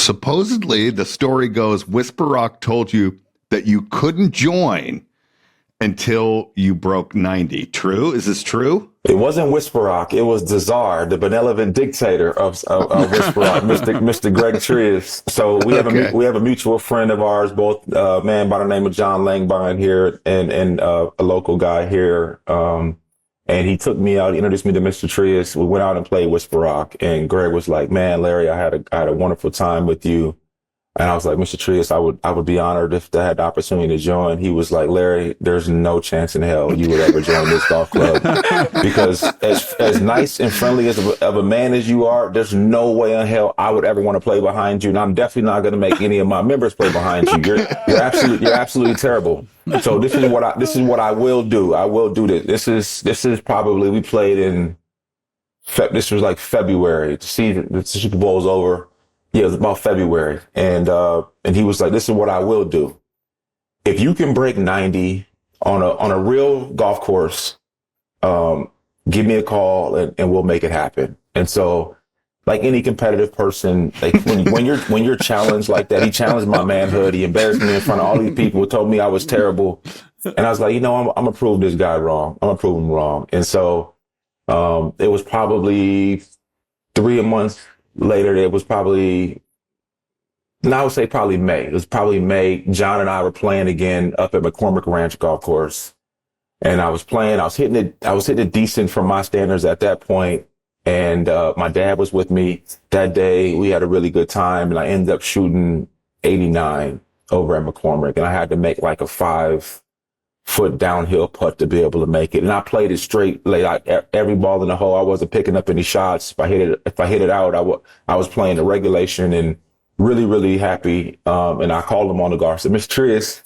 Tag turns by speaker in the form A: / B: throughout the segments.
A: supposedly the story goes Whisper Rock told you that you couldn't join until you broke 90. True? Is this true?
B: It wasn't Whisper Rock. It was the czar, the benevolent dictator of Whisper Rock, Mr. Greg Trius. So we have a mutual friend of ours, both man by the name of John Langbine here, and a local guy here. And he took me out, he introduced me to Mr. Trius. We went out and played Whisper Rock, and Greg was like, "Man, Larry, I had a wonderful time with you." And I was like, "Mr. Trius, I would be honored if I had the opportunity to join." He was like, "Larry, there's no chance in hell you would ever join this golf club because as nice and friendly as of a man as you are, there's no way in hell I would ever want to play behind you. And I'm definitely not going to make any of my members play behind you. You're absolutely terrible. So this is what I will do. I will do this. This is probably, we played in, this was like February. The Super Bowl's over. Yeah, it was about February. And he was like, "This is what I will do. If you can break 90 on a real golf course, give me a call and we'll make it happen." And so, like any competitive person, like when you're challenged like that, he challenged my manhood. He embarrassed me in front of all these people who told me I was terrible. And I was like, I'm gonna prove this guy wrong. I'm gonna prove him wrong. And so, it was probably 3 months later. It was probably, and I would say probably May. It was probably May. John and I were playing again up at McCormick Ranch Golf Course. And I was hitting it decent from my standards at that point. And my dad was with me that day. We had a really good time, and I ended up shooting 89 over at McCormick, and I had to make like a 5-foot downhill putt to be able to make it. And I played it straight, like every ball in the hole. I wasn't picking up any shots. If I hit it out, I was playing the regulation and really, really happy. And I called him on the golf. I said, "Mr. Trius,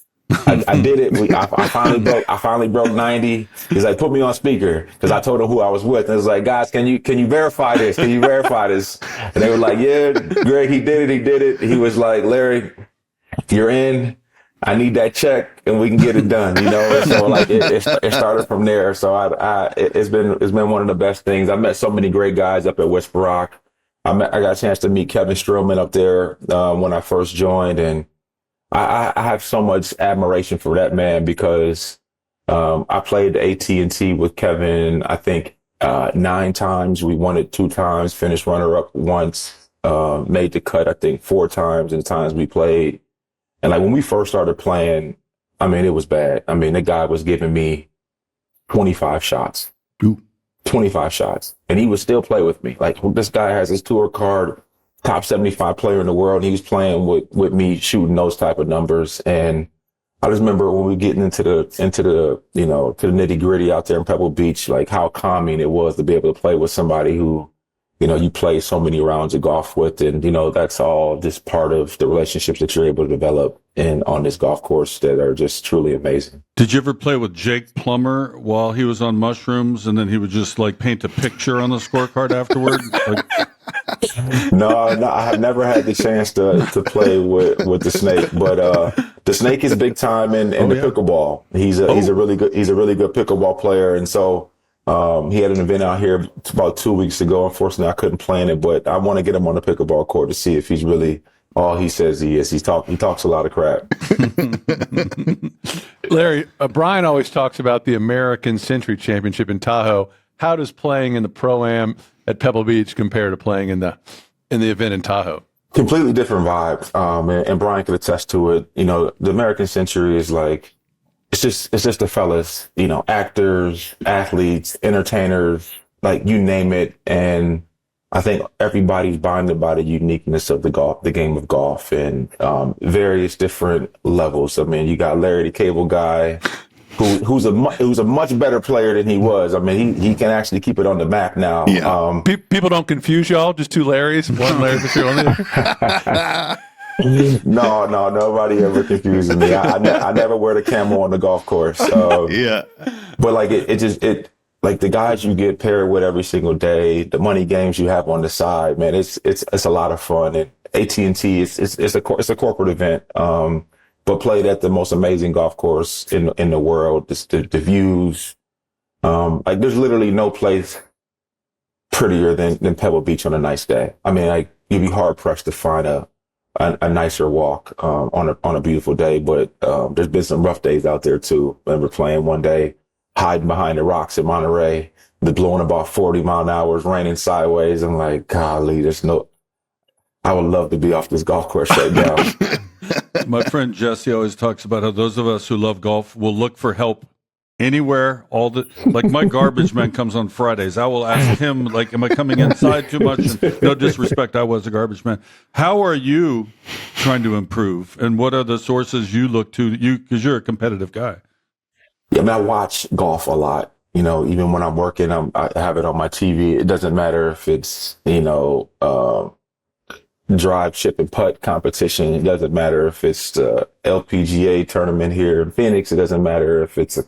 B: I did it. I finally broke 90. He's like, "Put me on speaker," because I told him who I was with. And it was like, "Guys, can you verify this? Can you verify this?" And they were like, "Yeah, Greg, he did it. He was like, "Larry, you're in. I need that check and we can get it done," And so like it started from there. So it's been one of the best things. I met so many great guys up at Whisper Rock. I got a chance to meet Kevin Streelman up there when I first joined, and I have so much admiration for that man because I played the AT&T with Kevin, I think 9 times. We won it 2 times, finished runner-up once, made the cut, I think 4 times in the times we played. And like when we first started playing, I mean, it was bad. I mean, the guy was giving me 25 shots.
A: Ooh.
B: 25 shots. And he would still play with me. Like, this guy has his tour card, top 75 player in the world. And he was playing with me, shooting those type of numbers. And I just remember when we were getting into the to the nitty gritty out there in Pebble Beach, like how calming it was to be able to play with somebody who, you play so many rounds of golf with. And, that's all just part of the relationships that you're able to develop on this golf course that are just truly amazing.
C: Did you ever play with Jake Plummer while he was on mushrooms, and then he would just like paint a picture on the scorecard afterward?
B: No, I have never had the chance to play with the Snake, but the Snake is big time in the pickleball. He's a really good pickleball player, and so he had an event out here about 2 weeks ago. Unfortunately, I couldn't plan it, but I want to get him on the pickleball court to see if he's really all he says he is. He talks a lot of crap.
D: Larry, Brian always talks about the American Century Championship in Tahoe. How does playing in the Pro-Am at Pebble Beach compare to playing in the event in Tahoe?
B: Completely different vibe. And Brian could attest to it. The American Century is like, it's just the fellas, actors, athletes, entertainers, like you name it. And I think everybody's bonded by the uniqueness of the game of golf, and various different levels. I mean, you got Larry the Cable Guy, who's a much better player than he was. I mean, he can actually keep it on the map now.
D: Yeah. People don't confuse y'all, just 2 Larrys, one Larry the
B: No, nobody ever confuses me. I never wear the camo on the golf course.
A: Yeah.
B: But like it like the guys you get paired with every single day, the money games you have on the side, man, it's a lot of fun. And AT&T it's a corporate event, but played at the most amazing golf course in the world. The views, like there's literally no place prettier than Pebble Beach on a nice day. I mean, like you'd be hard pressed to find a a nicer walk on a beautiful day. But there's been some rough days out there too. I remember playing one day, hiding behind the rocks in Monterey, blowing about 40 mile an hour, raining sideways. I'm like, golly, I would love to be off this golf course right now.
C: My friend Jesse always talks about how those of us who love golf will look for help anywhere. Like my garbage man comes on Fridays. I will ask him, like, am I coming inside too much? And no disrespect, I was a garbage man. How are you trying to improve? And what are the sources you look to? Because you're a competitive guy.
B: Yeah, I mean, I watch golf a lot. Even when I'm working, I have it on my TV. It doesn't matter if it's, drive, chip, and putt competition. It doesn't matter if it's the LPGA tournament here in Phoenix. It doesn't matter if it's a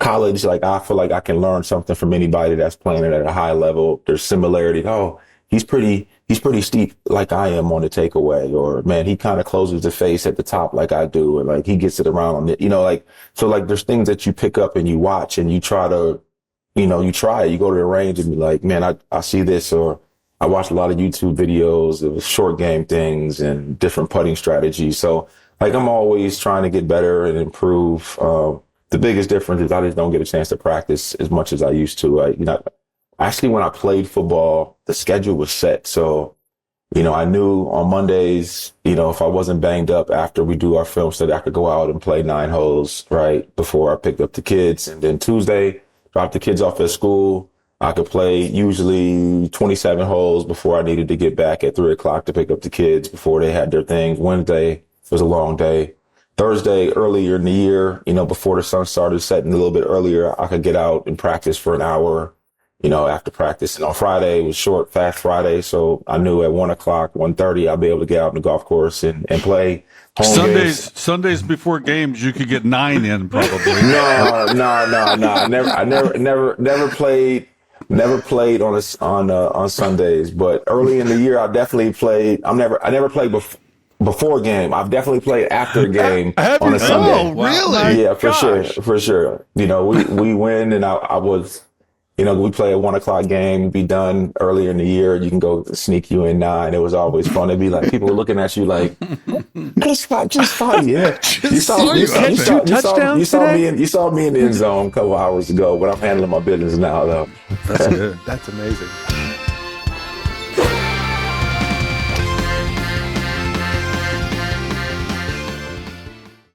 B: college. Like, I feel like I can learn something from anybody that's playing it at a high level. There's similarity. Oh, he's pretty steep like I am on the takeaway, or man, he kind of closes the face at the top like I do, and like he gets it around on it. So there's things that you pick up and you watch and you try to, you go to the range and be like, man, I see this, or I watch a lot of YouTube videos of short game things and different putting strategies. So like, I'm always trying to get better and improve. The biggest difference is I just don't get a chance to practice as much as I used to. Actually, when I played football, the schedule was set. So, I knew on Mondays, if I wasn't banged up after we do our film study, I could go out and play 9 holes, right, before I picked up the kids. And then Tuesday, drop the kids off at school. I could play usually 27 holes before I needed to get back at 3 o'clock to pick up the kids before they had their things. Wednesday was a long day. Thursday, earlier in the year, before the sun started setting a little bit earlier, I could get out and practice for an hour, after practice. And on Friday, it was short, fast Friday. So I knew at 1 o'clock, 1:30, I'd be able to get out on the golf course and play.
C: Sundays before games, you could get 9 in probably.
B: No. I never played. Never played on Sundays, but early in the year I definitely played. I never played before game. I've definitely played after a game on a Sunday.
A: Oh, really?
B: Yeah, for sure. We win, and I was, we play a 1 o'clock game, be done earlier in the year. You can go sneak you in 9. It was always fun. It'd be like people were looking at you like, just fine. Yeah, you saw me in the end zone a couple hours ago, but I'm handling my business now though.
C: That's good.
D: That's amazing.